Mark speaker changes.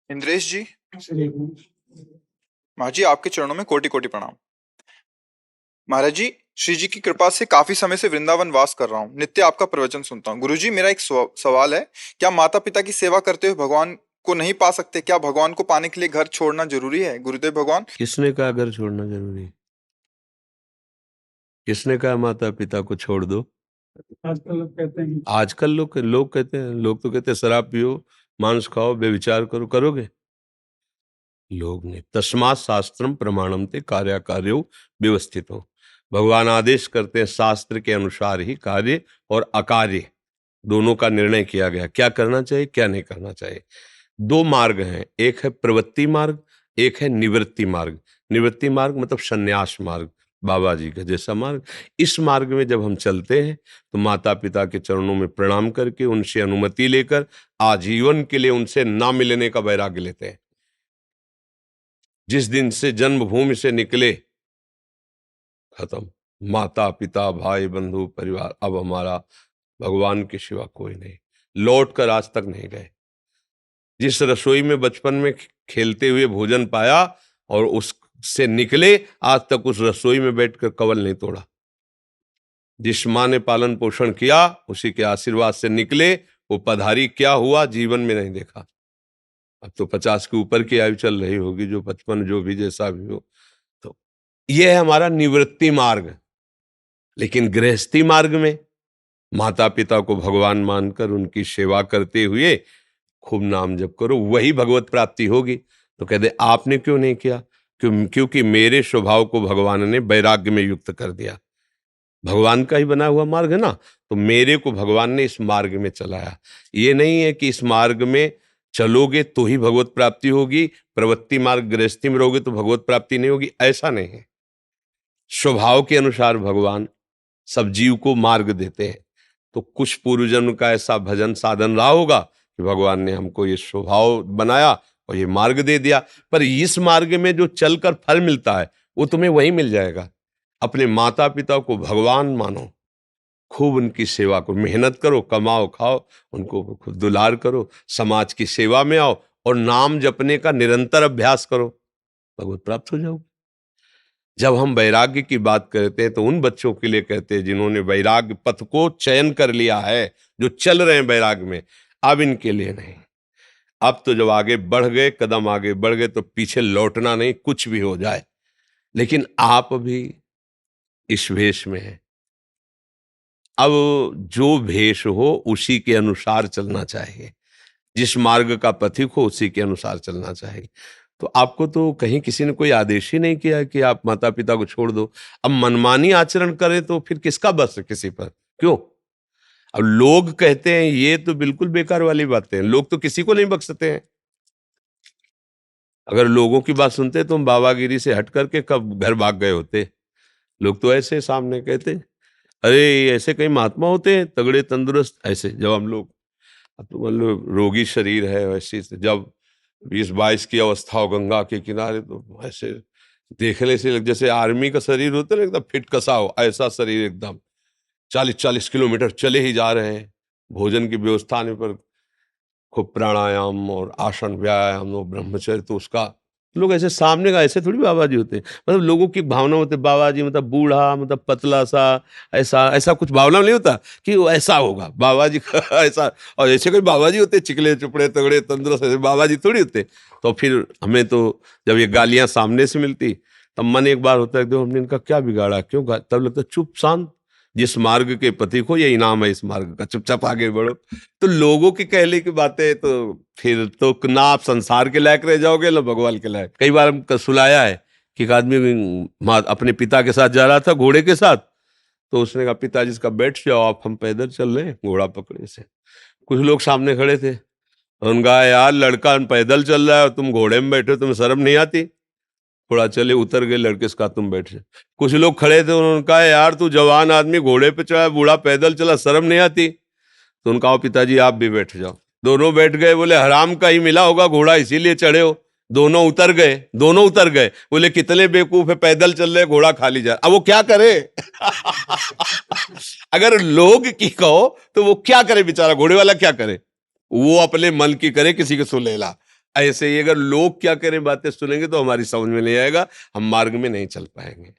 Speaker 1: इंद्रेश जी, महाराज जी आपके चरणों में कोटि कोटि प्रणाम। महाराज जी, श्री जी की कृपा से काफी समय से वृंदावन वास कर रहा हूँ, नित्य आपका प्रवचन सुनता हूँ। गुरु जी, मेरा एक सवाल है। क्या माता पिता की सेवा करते हुए भगवान को नहीं पा सकते? क्या भगवान को पाने के लिए घर छोड़ना जरूरी है? गुरुदेव भगवान।
Speaker 2: किसने कहा घर छोड़ना जरूरी है? किसने कहा माता पिता को छोड़ दो?
Speaker 3: आजकल लोग कहते हैं।
Speaker 2: आजकल लोग कहते हैं, लोग तो कहते हैं शराब पियो, मांस खाओ, व्यभिचार करो। करोगे? लोग नहीं। तस्मात् शास्त्रम प्रमाणम ते कार्यो व्यवस्थित हो। भगवान आदेश करते हैं, शास्त्र के अनुसार ही कार्य और अकार्य दोनों का निर्णय किया गया, क्या करना चाहिए क्या नहीं करना चाहिए। दो मार्ग हैं, एक है प्रवृत्ति मार्ग, एक है निवृत्ति मार्ग। निवृत्ति मार्ग मतलब संन्यास मार्ग, बाबा जी का जैसा मार्ग। इस मार्ग में जब हम चलते हैं तो माता पिता के चरणों में प्रणाम करके उनसे अनुमति लेकर आजीवन के लिए उनसे ना मिलने का वैराग्य लेते हैं। जिस दिन से जन्मभूमि से निकले, खत्म। माता पिता भाई बंधु परिवार, अब हमारा भगवान के सिवा कोई नहीं। लौट कर आज तक नहीं गए। जिस रसोई में बचपन में खेलते हुए भोजन पाया और उससे निकले, आज तक उस रसोई में बैठकर कवल नहीं तोड़ा। जिस माँ ने पालन पोषण किया, उसी के आशीर्वाद से निकले, वो पधारी क्या हुआ जीवन में नहीं देखा। अब तो 50 के ऊपर की आयु चल रही होगी, जो 55 जो भी जैसा भी हो। तो ये है हमारा निवृत्ति मार्ग। लेकिन गृहस्थी मार्ग में माता पिता को भगवान मानकर उनकी सेवा करते हुए खूब नाम जप करो, वही भगवत प्राप्ति होगी। तो कहते आपने क्यों नहीं किया? क्योंकि मेरे स्वभाव को भगवान ने वैराग्य में युक्त कर दिया। भगवान का ही बना हुआ मार्ग है ना, तो मेरे को भगवान ने इस मार्ग में चलाया। ये नहीं है कि इस मार्ग में चलोगे तो ही भगवत प्राप्ति होगी, प्रवृत्ति मार्ग गृहस्थी में रहोगे तो भगवत प्राप्ति नहीं होगी, ऐसा नहीं है। स्वभाव के अनुसार भगवान सब जीव को मार्ग देते हैं। तो कुछ पूर्व जन्म का ऐसा भजन साधन रहा होगा कि भगवान ने हमको ये स्वभाव बनाया और ये मार्ग दे दिया। पर इस मार्ग में जो चलकर फल मिलता है वो तुम्हें वही मिल जाएगा। अपने माता पिता को भगवान मानो, खूब उनकी सेवा करो, मेहनत करो, कमाओ खाओ, उनको खूब दुलार करो, समाज की सेवा में आओ और नाम जपने का निरंतर अभ्यास करो, भगवत प्राप्त हो जाओगे। जब हम वैराग्य की बात करते हैं तो उन बच्चों के लिए कहते हैं जिन्होंने वैराग्य पथ को चयन कर लिया है, जो चल रहे हैं वैराग्य में। अब इनके लिए नहीं। अब तो जब आगे बढ़ गए, कदम आगे बढ़ गए, तो पीछे लौटना नहीं, कुछ भी हो जाए। लेकिन आप भी इस भेष में हैं। अब जो भेष हो उसी के अनुसार चलना चाहिए, जिस मार्ग का पथिक हो उसी के अनुसार चलना चाहिए। तो आपको तो कहीं किसी ने कोई आदेश ही नहीं किया कि आप माता पिता को छोड़ दो। अब मनमानी आचरण करें तो फिर किसका बस है किसी पर? क्यों? अब लोग कहते हैं, ये तो बिल्कुल बेकार वाली बातें हैं। लोग तो किसी को नहीं बख्शते हैं। अगर लोगों की बात सुनते तो हम बाबागिरी से हट करके कब घर भाग गए होते। लोग तो ऐसे सामने कहते, अरे ऐसे कई महात्मा होते हैं तगड़े तंदुरुस्त। ऐसे जब हम लोग, अब तो मतलब रोगी शरीर है, वैसे जब 20-22 की अवस्था हो गंगा के किनारे, तो ऐसे देखने से जैसे आर्मी का शरीर होता है ना, एकदम फिट कसा हो, ऐसा शरीर एकदम 40-40 किलोमीटर चले ही जा रहे हैं। भोजन की व्यवस्था आने पर खूब प्राणायाम और आसन व्यायाम और ब्रह्मचर्य, तो उसका लोग ऐसे सामने का ऐसे थोड़ी बाबा जी होते हैं। मतलब लोगों की भावना होती है बाबा जी मतलब बूढ़ा, मतलब पतला सा, ऐसा ऐसा कुछ भावना नहीं होता कि वो ऐसा होगा बाबा जी का ऐसा। और ऐसे कोई बाबा जी होते चिकले चुपड़े तगड़े तंदुरुस्त, ऐसे बाबा जी थोड़ी होते। तो फिर हमें तो जब ये गालियां सामने से मिलती तब मन एक बार होता है कि हमने इनका क्या बिगाड़ा, क्यों? तब लगता है चुप शांत, जिस मार्ग के पथिक हो ये इनाम है इस मार्ग का, चुपचाप आगे बढ़ो। तो लोगों की कहने की बातें, तो फिर तो ना आप संसार के लायक रह जाओगे ना भगवान के लायक। कई बार हमको सुनाया है कि एक आदमी अपने पिता के साथ जा रहा था घोड़े के साथ, तो उसने कहा पिताजी इसका बैठ जाओ आप, हम पैदल चल रहे हैं घोड़ा पकड़े से। कुछ लोग सामने खड़े थे, उन्होंने कहा यार लड़का पैदल चल रहा है और तुम घोड़े में बैठे हो, तुम्हें शर्म नहीं आती? थोड़ा चले उतर गए, लड़के से कहा तुम बैठ जाओ। कुछ लोग खड़े थे, उन्होंने कहा यार तू जवान आदमी घोड़े पे चढ़ा, बूढ़ा पैदल चला, शर्म नहीं आती? तो उनका कहा पिताजी आप भी बैठ जाओ। दोनों बैठ गए। बोले हराम का ही मिला होगा घोड़ा इसीलिए चढ़े हो। दोनों उतर गए, दोनों उतर गए। बोले कितने बेवकूफ है, पैदल चल रहे घोड़ा खाली जा। अब वो क्या करे? अगर लोग की कहो तो वो क्या करे बेचारा, घोड़े वाला क्या करे? वो अपने मन की करे, किसी को सुलेला। ऐसे ही अगर लोग क्या करें बातें सुनेंगे तो हमारी समझ में नहीं आएगा, हम मार्ग में नहीं चल पाएंगे।